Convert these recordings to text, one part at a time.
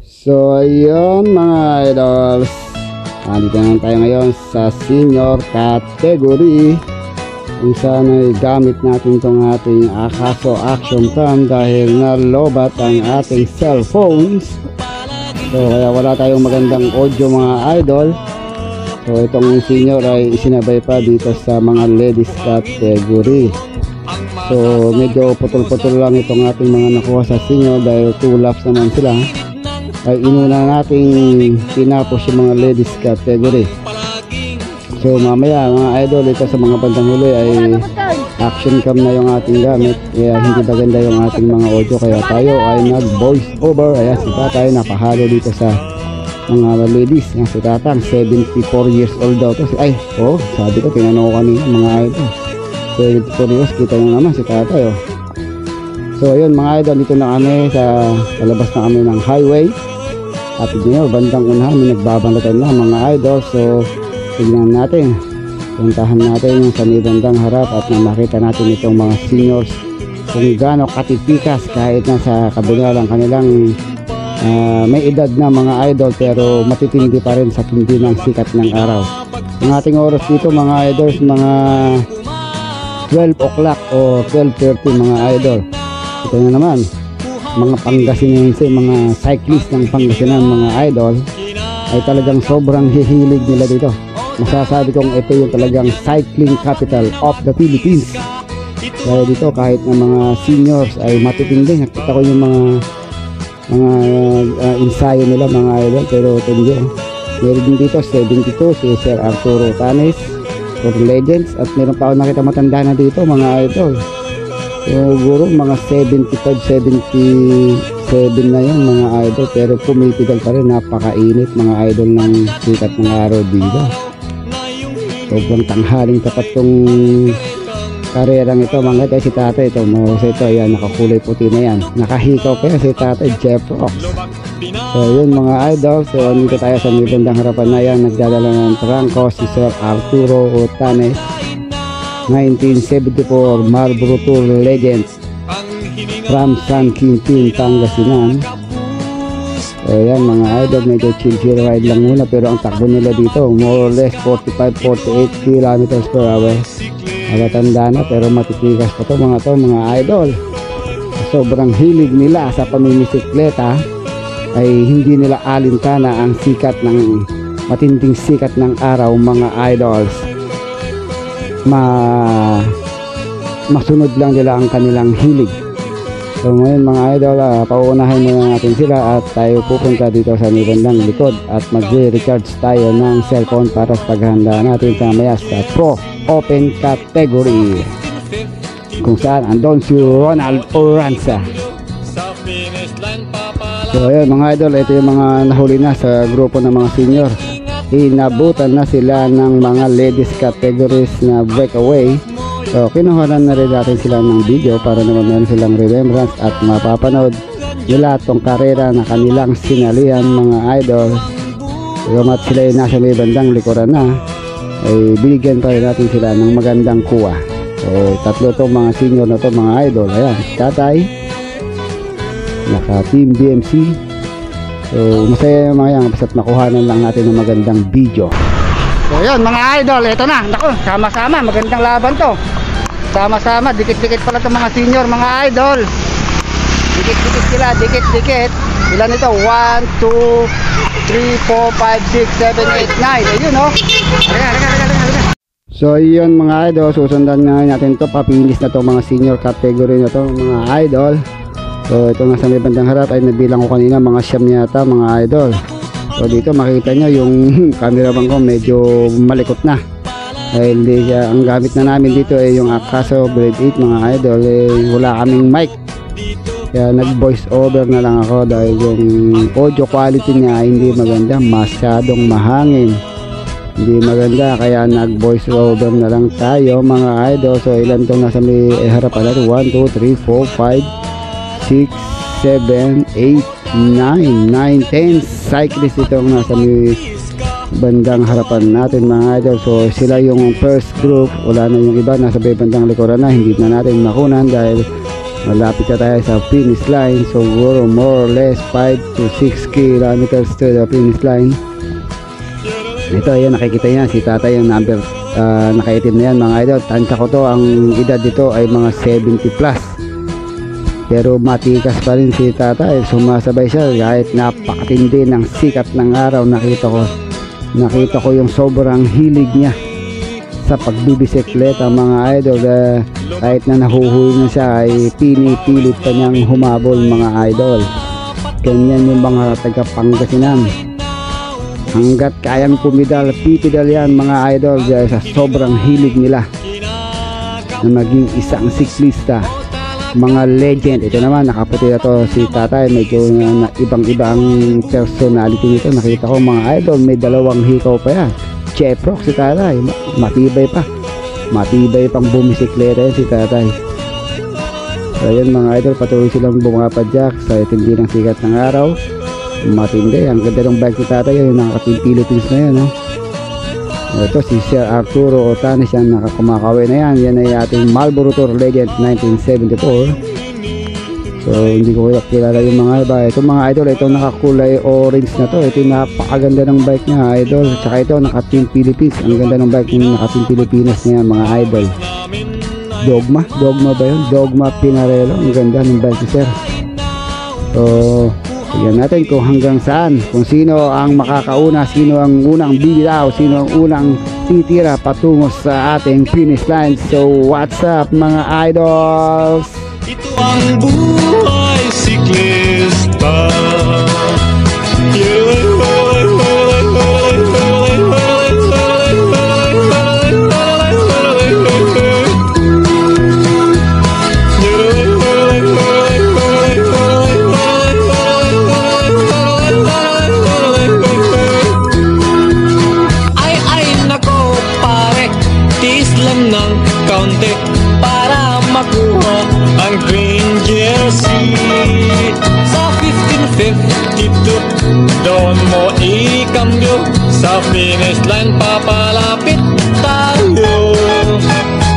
So ayun mga idols, dito naman tayo ngayon sa senior category kung saan ay gamit natin itong ating Akaso action cam dahil nalobat ang ating cellphones. So kaya wala tayong magandang audio mga idol. So itong senior ay isinabay pa dito sa mga ladies category. So medyo putol-putol lang itong ating mga nakuha sa senior dahil 2 laps naman sila. Ay inuna nating tinapos yung mga ladies category. So mamaya mga idol, ito sa mga bandang huli ay action cam na yung ating gamit, kaya hindi maganda yung ating mga audio, kaya tayo ay nag voice over. Ayan si Tatay napahalo dito sa mga ladies. Yan si Tatang 74 years old daw to. Sabi ko, tinanong ko kanina mga idol, 74 years, kita nyo naman si Tatay oh. So ayun mga idol, dito na kami sa palabas na kami ng highway. At dito bandang unahan may nagbabanatan na mga idol. So tignan natin, puntahan natin yung sa may bandang harap at makita natin itong mga seniors kung gaano katipikas kahit na sa kabila lang kanilang may edad na mga idol, pero matitindi pa rin sa tindi ng sikat ng araw. Ang ating oras dito mga idols, mga 12 o'clock o 12:30 mga idol. Ito na naman mga Pangasinense, mga cyclist ng Pangasinan mga idol, ay talagang sobrang hihilig nila dito. Masasabi kong ito yung talagang cycling capital of the Philippines. Kaya dito kahit na mga seniors ay matitindi. Nakita ko yung mga ensayo nila mga idol, pero tindi. Meron din dito 72 si Sir Arturo Tanes for Legends, at meron pa ako nakita matanda na dito mga idol. Siguro mga 75-77 na yun mga idol, pero pumipidal pa rin. Napakainit mga idol ng sikat ng araw dito. Sobrang tanghaling tapat tong karerang ito mga idol. Si Tatay ito, ito yan, nakakulay puti na yan, nakahikaw pa yan si Tatay Jeff Rocks. So yun mga idol, so nito tayo sa may bandang harapan na yan, nagdadala ng trangko si Sir Arturo Otanes, 1974 Marlboro Tour Legends from San Quintin, Pangasinan. So yan mga idol, medyo chill ride lang muna, pero ang takbo nila dito more or less 45-48 kilometers per hour. Matatanda na pero matitigas pa to mga idol. Sobrang hilig nila sa pamimisikleta, ay hindi nila alintana ang sikat ng matinding sikat ng araw mga idols. Masunod lang nila ang kanilang hilig. So ngayon mga idol, pauunahin muna natin sila at tayo pupunta dito sa bandang likod at mag-recharge tayo ng cellphone para sa paghahanda natin sa maya sa Pro Open category, kung saan andon si Ronald Oranza. So ayun mga idol, ito yung mga nahuli na sa grupo ng mga senior. Inabutan na sila ng mga ladies categories na breakaway. So kinuhanan na rin natin sila ng video para naman meron silang remembrance at mapapanood nila itong karera na kanilang sinalihan mga idol. Yung at sila yung nasa may bandang likuran na, ay binigyan pa rin natin sila ng magandang kuha. So tatlo itong mga senior na ito mga idol. Ayan, Tatay, naka Team BMC. So masaya yung mga yan, basta't nakuhanan lang natin ng magandang video. So yun mga idol, ito na, naku, sama-sama, magandang laban to. Sama-sama, dikit-dikit pala itong mga senior mga idol. Dikit-dikit sila, dikit-dikit. Ilan ito? 1, 2, 3, 4, 5, 6, 7, 8, 9. Ayun o. So yun mga idol, susundan nga natin to. Papilis na to mga senior category na to mga idol. So ito nga sa may bandang harap ay nabilang ko kanina mga siyam yata mga idol. So dito makita nyo yung cameraman ko medyo malikot na, dahil ang gamit na namin dito ay yung Akaso Grade 8 mga idol. Wala kaming mic, kaya nag voice over na lang ako dahil yung audio quality niya hindi maganda, masyadong mahangin, hindi maganda, kaya nag voice over na lang tayo mga idol. So ilan tong nasa may harapan natin? 1, 2, 3, 4, 5, 6, 7, 8, 9, 10 cyclists itong nasa may bandang harapan natin mga idol. So sila yung first group, wala na yung iba, nasa bandang likuran na, hindi na natin makunan dahil malapit na tayo sa finish line. So siguro more or less 5 to 6 kilometers to the finish line. Ito, ayan, nakikita niya si tatay yung number nakaitim na yan mga idol. Tansya ko to, ang edad dito ay mga 70 plus, pero matikas pa rin si tatay, sumasabay siya kahit napakatindi ng sikat ng araw. Nakita ko yung sobrang hilig niya sa pagbibisikleta mga idol. Kahit na nahuhuli na siya ay pinipilit pa niyang humabol mga idol. Ganyan yung mga taga Pangasinan, hanggat kayang pumidal, pipidal yan mga idol, dahil sa sobrang hilig nila na maging isang siklista, mga legend. Ito naman, nakaputi na to si tatay, medyo ibang-ibang personality nito. Nakita ko mga idol, may dalawang hikaw pa yan. Cheprox si tatay, matibay pang bumisikleta yan si tatay. So ayan mga idol, patuloy silang bumapadyak sa tindi ng sikat ng araw. Matindi, ang ganda ng bike ni tatay, yung nakating Philippines na yan, no? Ito si Sir Arturo Otanes, yan nakakumakawin na yan. Yan ay ating Marlboro Tour Legend 1974. So hindi ko kilala yung mga iba. Ito mga idol, ito nakakulay orange na to. Ito yung napakaganda ng bike niya idol. Tsaka ito nakating Philippines. Ang ganda ng bike ng nakating Pilipinas na yan mga idol. Dogma ba yun? Dogma Pinarello. Ang ganda ng bike ni Sir. So tignan natin kung hanggang saan, kung sino ang makakauna, sino ang unang bibitaw, sino ang unang titira patungo sa ating finish line. So what's up mga idols? Ito ang buhay siklista. Para makuha ang green jersey sa 1552, doon mo ikambyo. Sa finish line papalapit tayo.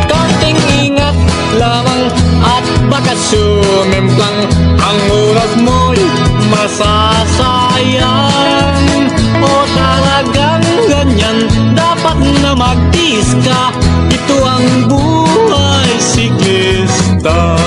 Konting ingat lamang at baka sumemplang, ang oras mo'y masasayang. O talagang ganyan, dapat na magtiis ka. Ito ang buhay siklista.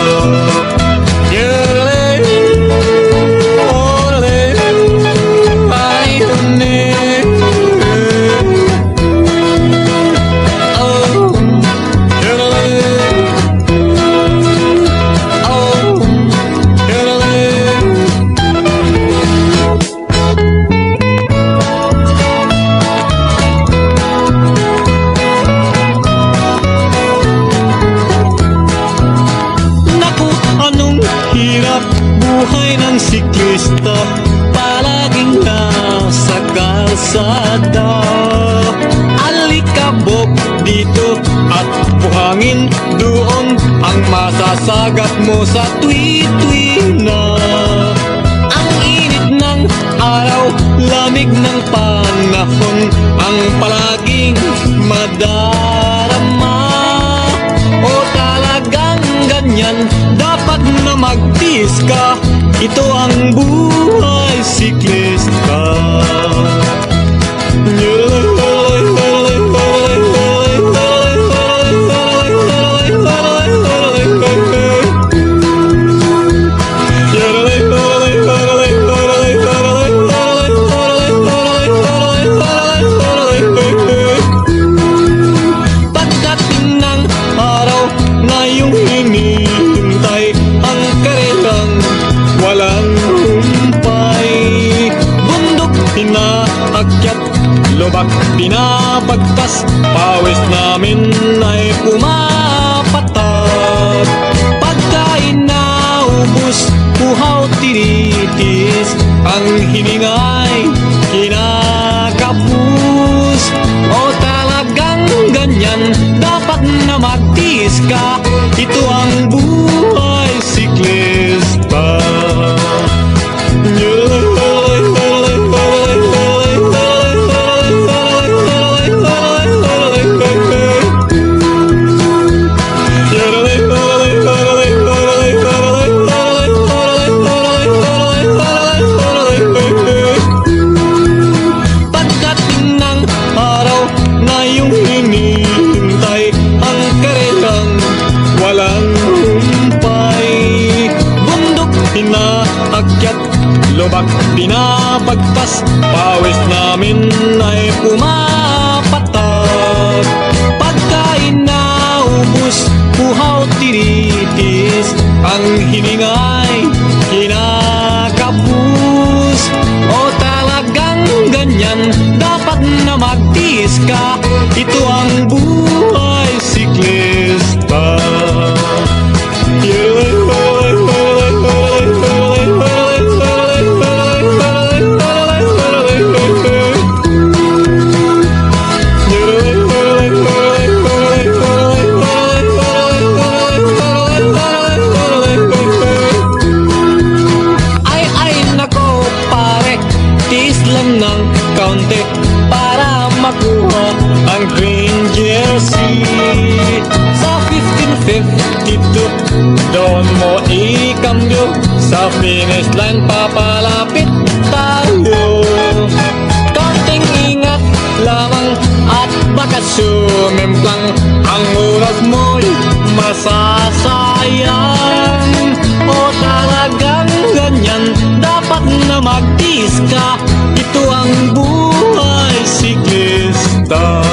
Buhay ng siklista, palaging nasa kalsada. Alikabok dito at buhangin doon, ang masasagat mo sa twi-twi na. Ang init ng araw, lamig ng panahon, ang palaging madarama. O talagang ganyan, dapat na magtiis ka. Ito ang buhay siklista. Pagdating ng araw na yung hinihintay, ang karelang walang humpay. Bundok pinaakyat, lubak pinabagtas, pawis namin ay pumapatak. Pagkain na ubus, uhaw tinitis, ang hiningay kinakapus. O talagang ganyan, dapat na magtiis ka. Ito ang buhay siklista. binabagtas, pawis namin ay pumapatak. Pagkain na ubus, buhaw tinitis, ang hiningay kinakapus. O talagang ganyan, dapat na magtiis ka, ito ang buhay siklista. Para makuha ang green jersey. Sa 1552 doon mo ikambyo, sa finish line papalapit tayo. Konting ingat lamang at baka sumemplang, ang oras mo'y masasayang. O talagang ganyan, dapat na magtiis ka, ito ang buhay siklista.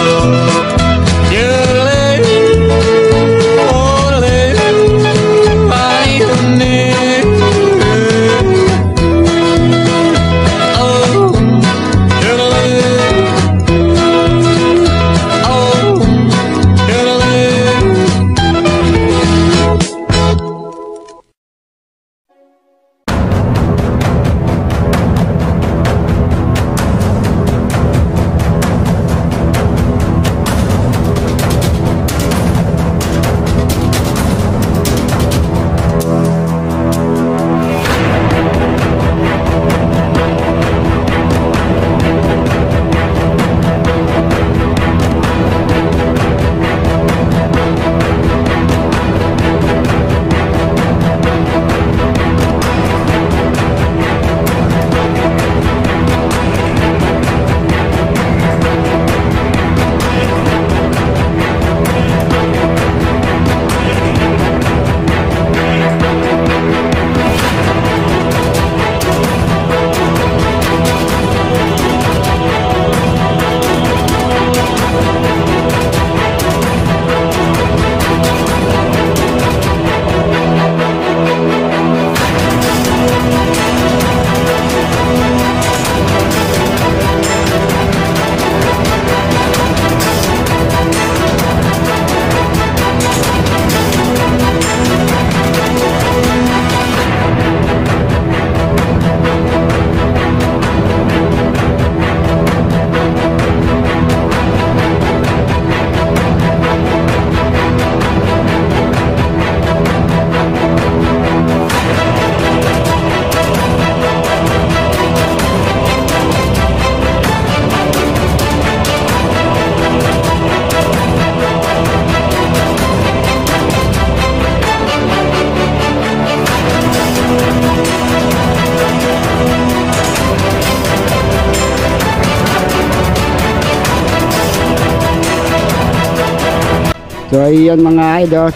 So ayun mga idol,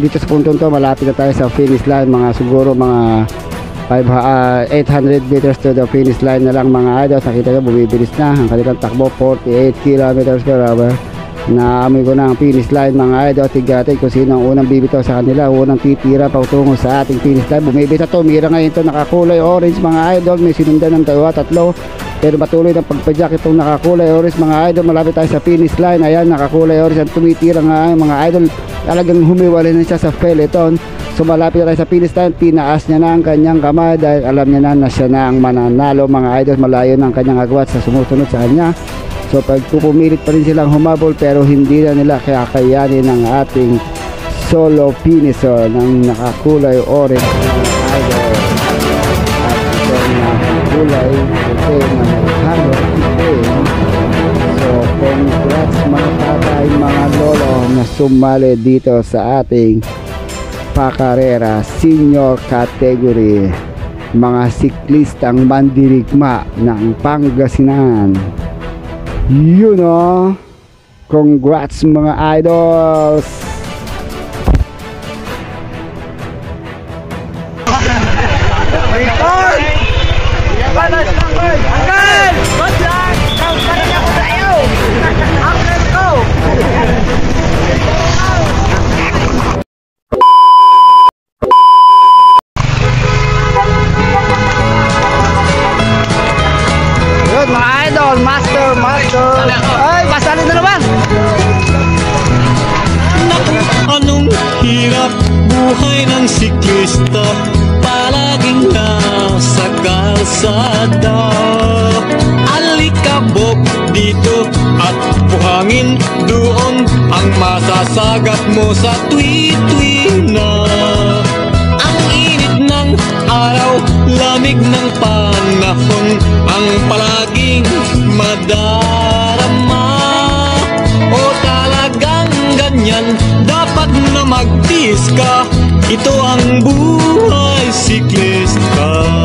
dito sa puntong to, malapit na tayo sa finish line, mga siguro mga 800 meters to the finish line na lang mga idol. Nakita nyo, bumibilis na ang kanilang takbo, 48 kilometers per hour. Naamoy ko na ang finish line mga idol. Tignan kung sino ang unang bibitaw sa kanila, unang titira patungo sa ating finish line. Bumibita to, mira ngayon to, nakakulay orange mga idol, may sinundan ng tatlo. Pero patuloy ng pagpadyak itong nakakulay orange mga idol. Malapit tayo sa finish line. Ayan, nakakulay orange ang tumitira nga mga idol. Talagang humiwalay na siya sa peloton. So malapit tayo sa finish line. Tinaas niya na ang kanyang kamay dahil alam niya na siya na ang mananalo mga idol. Malayo na ang kanyang agwat sa sumusunod sa kanya. So pagpupumilit pa rin silang humabol, pero hindi na nila kakayanin ng ating solo finisher ng nakakulay orange mga idol. At itong nakakulay puti na halo itim. So congrats mga tatay, mga lolo na sumali dito sa ating pakarera senior category, mga siklistang mandirigma ng Pangasinan. You know, congrats mga idols. Record! kalsada. Alikabok dito at buhangin doon ang masasagat mo sa tuwi-tuwi na. Ang init ng araw, lamig ng panahon ang palaging madarama. O talagang ganyan, dapat na magtiis ka. Ito ang buhay siklista.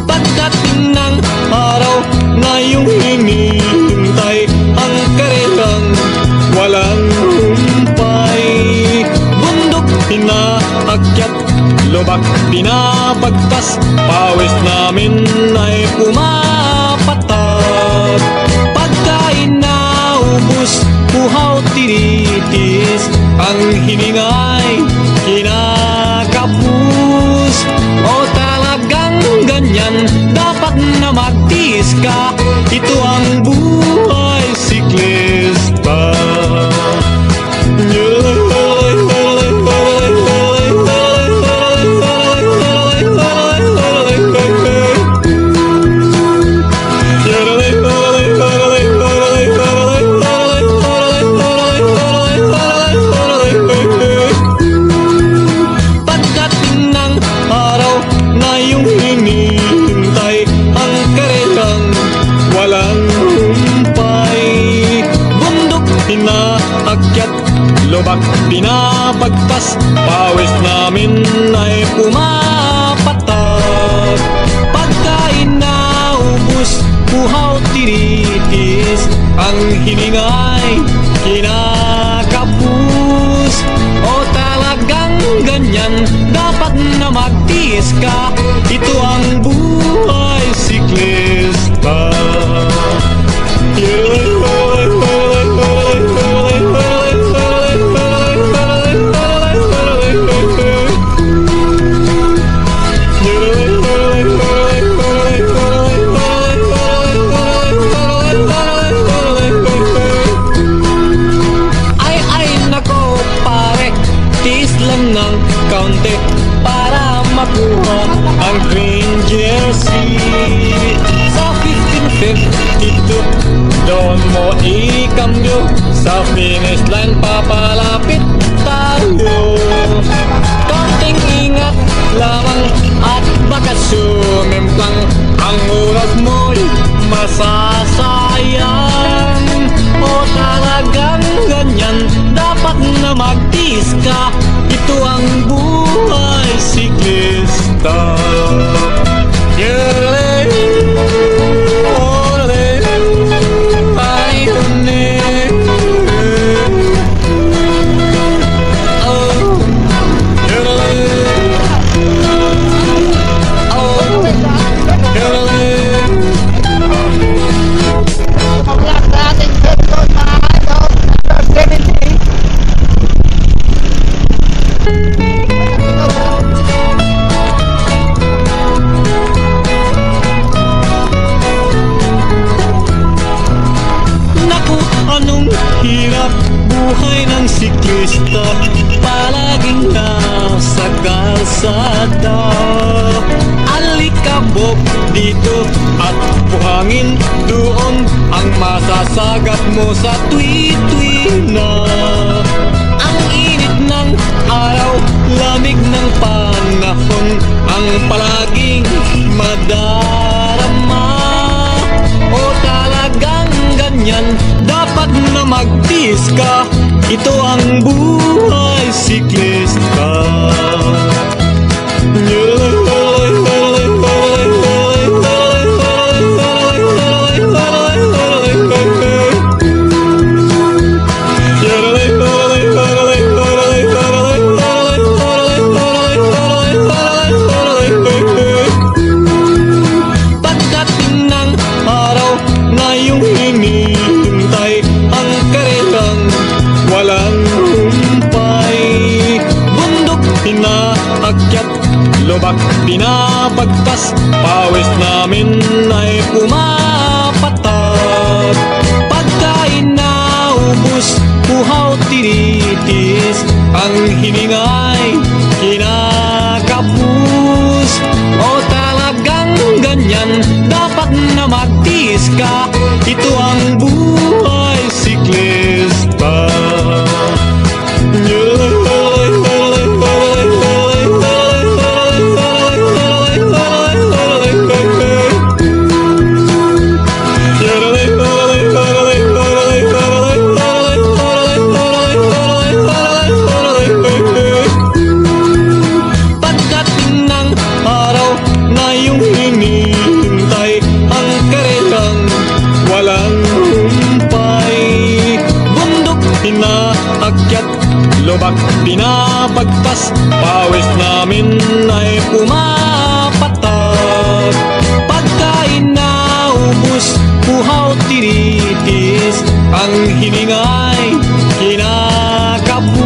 Pagdating ng araw na iyong hinihintay, ang karelang walang humpay. Bundok pinaakyat, lubak pinabagtas, pawis namin ay pumapatak. Pagkain na ubus, puhaw tinitis, ang hiningay kinakapus. O talagang ganyan, dapat na magtiis ka. Ito ang buhay siklista. Pagdating ng araw na iyong hinihintay, ang karelang walang humpay. Bundok pinaakyat, lubak pinabagtas, pawis namin ay pumapatak. Pagkain na ubus, puhaw tinitis, ang hiningay kinakapus. O talagang ganyan, dapat na magtiis ka. Ito ang buhay siklista. Ay nako pare, tiis lang ng kaunti para makuha ang green jersey. Sa 1552, doon mo ikambyo, sa finish line papalapit tayo. Kaunting ingat lamang at baka sumimplang, ang oras mo'y masasayang. O talagang ganyan, dapat na magtiis ka. Ito ang buhay siklista. Naku, anong hirap buhay ng siklista, palaging nasa kalsada. Alikabok dito at buhangin doon ang masasagat mo sa tuwi-tuwi na. Ang init ng araw, lamig ng panahon ang palaging madarama. O talagang ganyan, dapat na magtiis ka. Ito ang buhay siklista. Pagdating ng araw na iyong hinihintay, ang karelang lubak binabagtas, pawis namin ay pumapatak. Pagkain na ubus, uhaw tinitis, ang hiningay kinakapus. O talagang ganyan, dapat na magtiis ka, ito ang buhay siklista. Pagdating ng araw na iyong hinihintay, ang karerang walang humpay. Bundok pinaakyat, lubak binabagtas, pawis namin ay pumapatak. Pagkain na ubus, uhaw tinitis, ang hiningay kinakapus.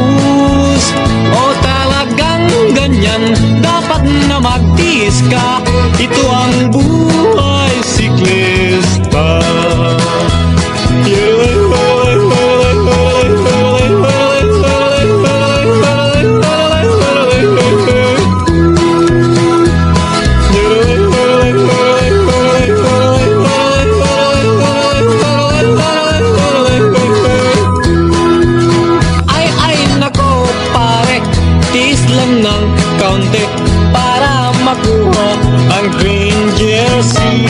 O talagang ganyan, dapat na magtiis ka, ito ang buhay siklista. Lang ng kaunti para makuha ang green jersey.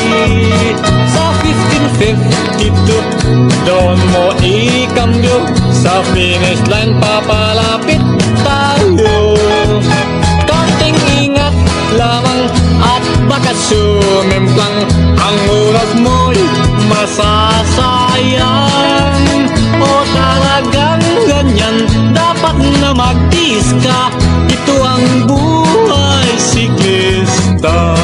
Sa 1552 doon mo ikambyo, sa finish line papalapit tayo. Kaunting ingat lamang at baka sumemplang, ang oras mo'y masasayang. O talagang ganyan, dapat na magtiis ka, ito ang buhay siklista.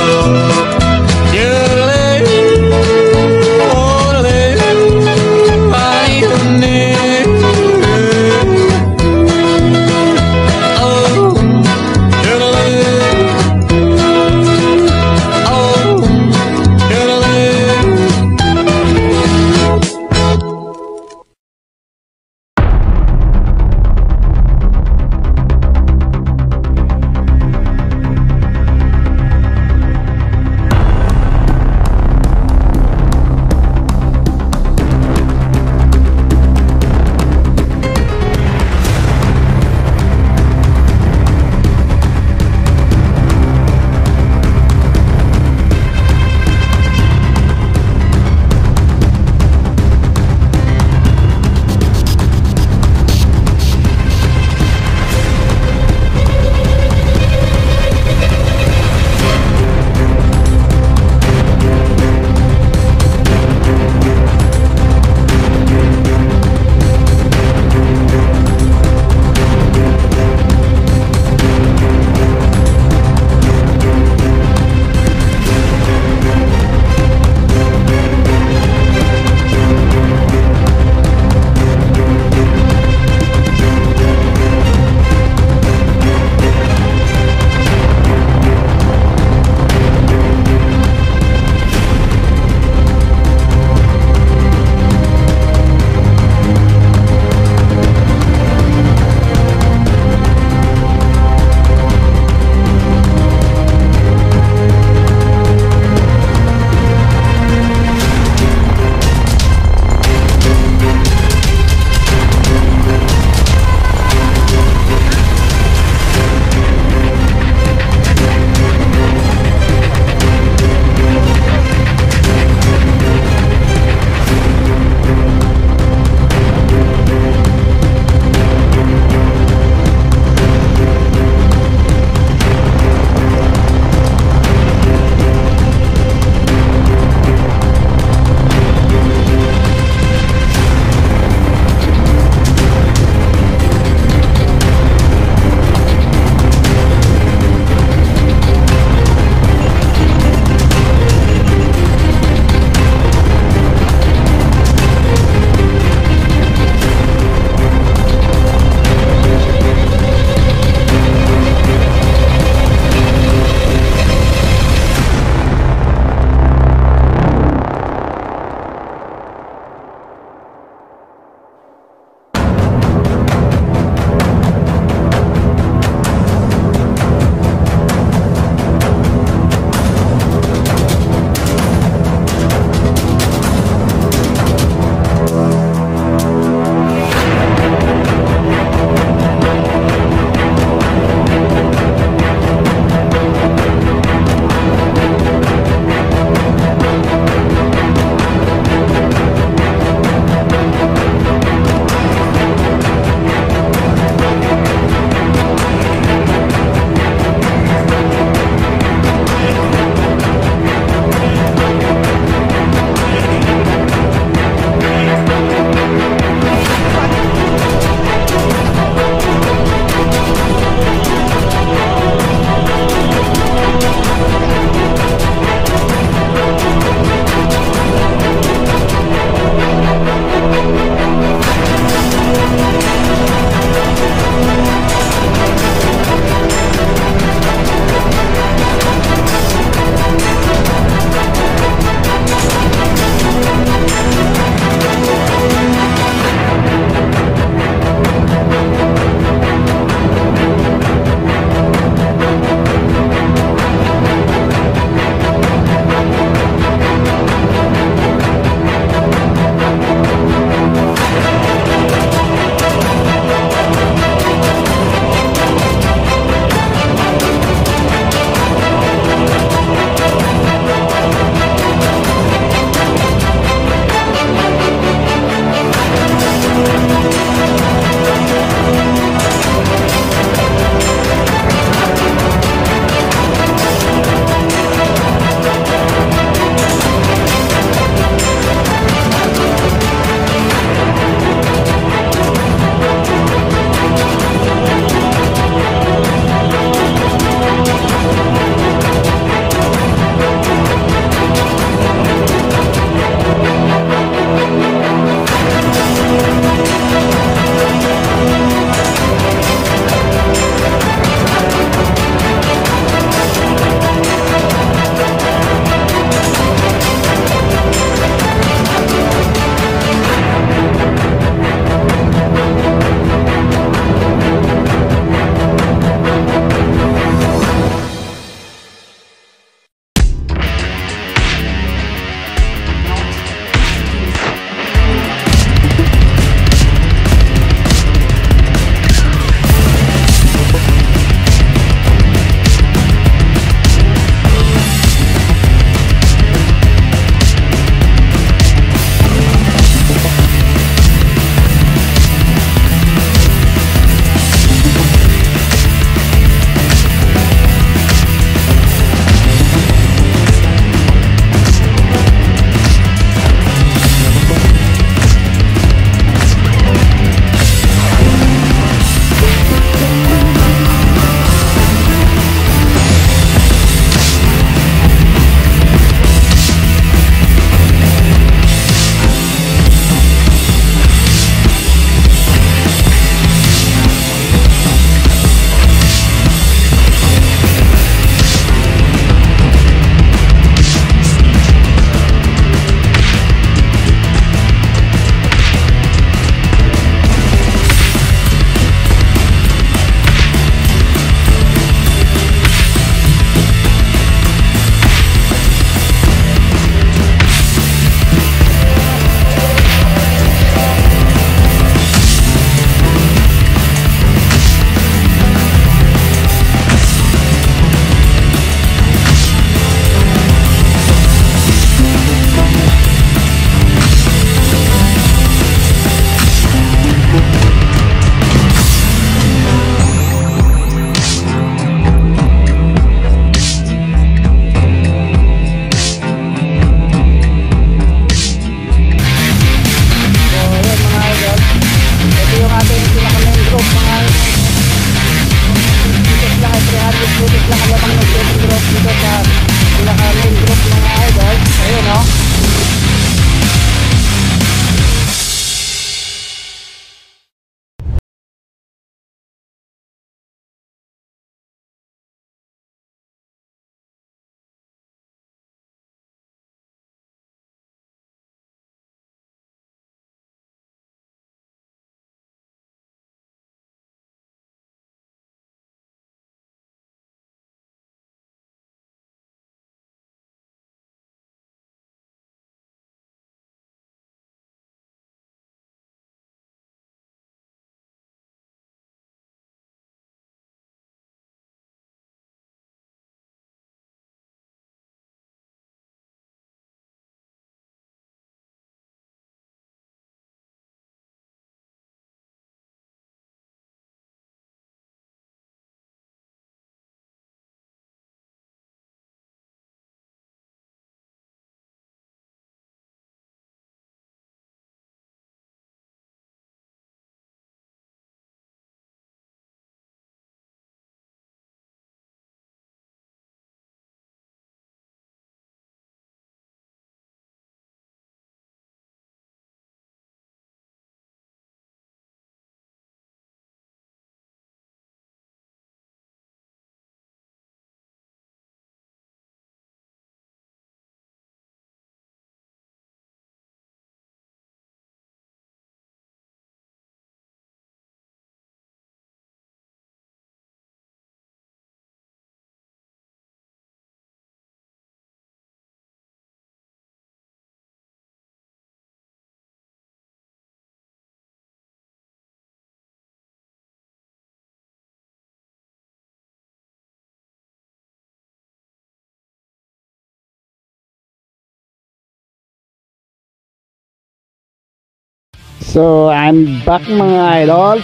So I'm back mga idols.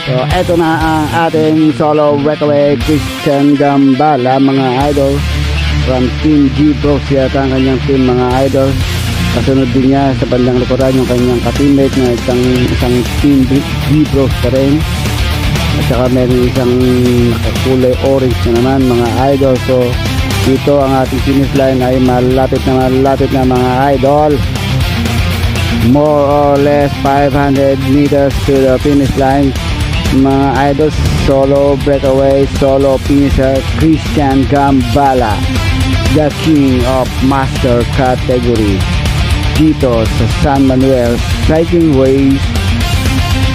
So eto na ang ating solo breakaway Christian Gambala mga idol. From Team G Bros yata ang kanyang team mga idol. Kasunod din niya sa bandang likuran yung kanyang ka-teammate na isang Team G Bros pa rin. At saka meron isang kulay orange na naman mga idol. So dito ang ating finish line ay malapit na mga idol. More or less 500 meters to the finish line mga idol. Solo breakaway, solo finisher Christian Gambala, the king of master category dito sa San Manuel Cycling Race,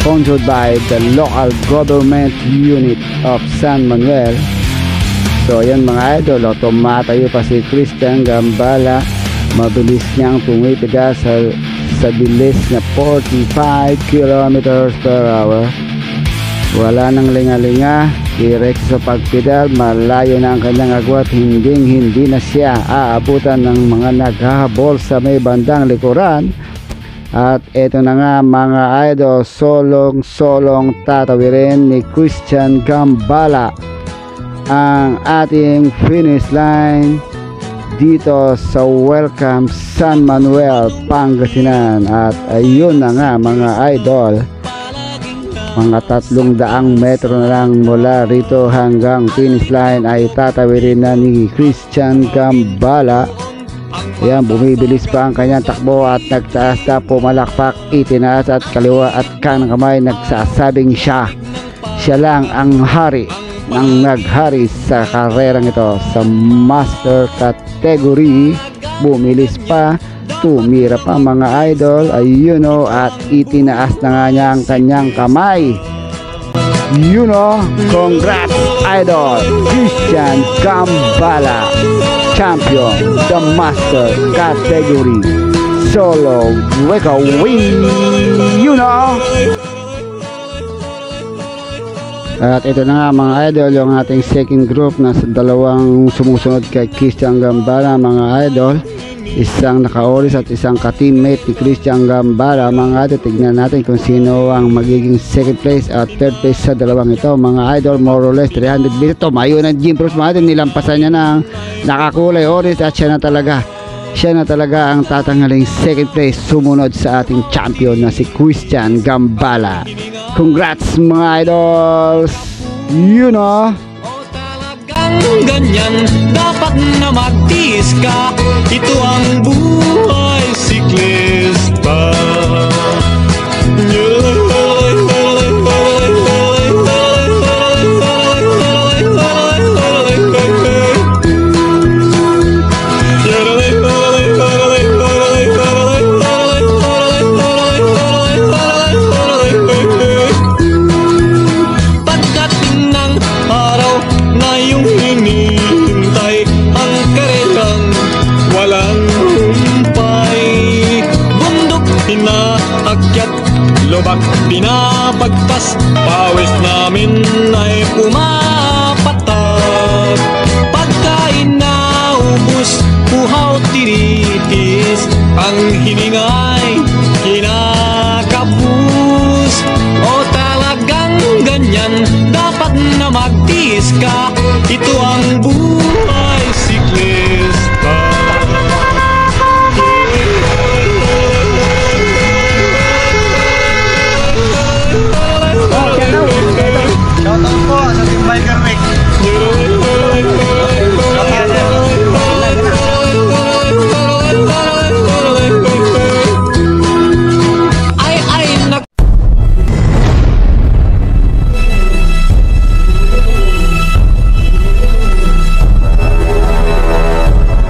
sponsored by the local government unit of San Manuel. So yan mga idol, tumatayo pa si Christian Gambala. Mabilis niyang tumipiga sa bilis na 45 kilometers per hour. Wala nang linga-linga, diretso sa pagpedal, malayo na ang kanyang agwat. Hindi na siya aabutan ng mga naghahabol sa may bandang likuran. At eto na nga mga idol, solong tatawirin ni Christian Gambala ang ating finish line dito sa Welcome San Manuel, Pangasinan. At ayun na nga mga idol, mga 300 metro na lang mula rito hanggang finish line ay tatawirin na ni Christian Gambala. Ayan, bumibilis pa ang kanyang takbo at nagtaas na pumalakpak, itinaas at kaliwa at kanang kamay, nagsasabing siya lang ang hari ng naghari sa karerang ito sa master category. Bumilis pa, tumira pa mga idol, ayun o, at itinaas na nga niya ang kanyang kamay. You know, congrats idol, Christian Gambala, champion, the master category, solo breakaway, you know. At ito na nga mga idol, yung ating second group na dalawang sumusunod kay Christian Gambala mga idol. Isang naka-orange at isang ka-teammate ni Christian Gambala mga idol. Tignan natin kung sino ang magiging second place at third place sa dalawang ito mga idol. More or less 300 meters. Tumayo ng Jim Bros mga idol, nilampasan niya ng nakakulay orange at siya na talaga ang tatanghaling second place, sumunod sa ating champion na si Christian Gambala. Congrats mga idols, you know. Ganyan, dapat na magtiis ka. Ito ang buhay siklista. Lubak binabagtas, pawis namin ay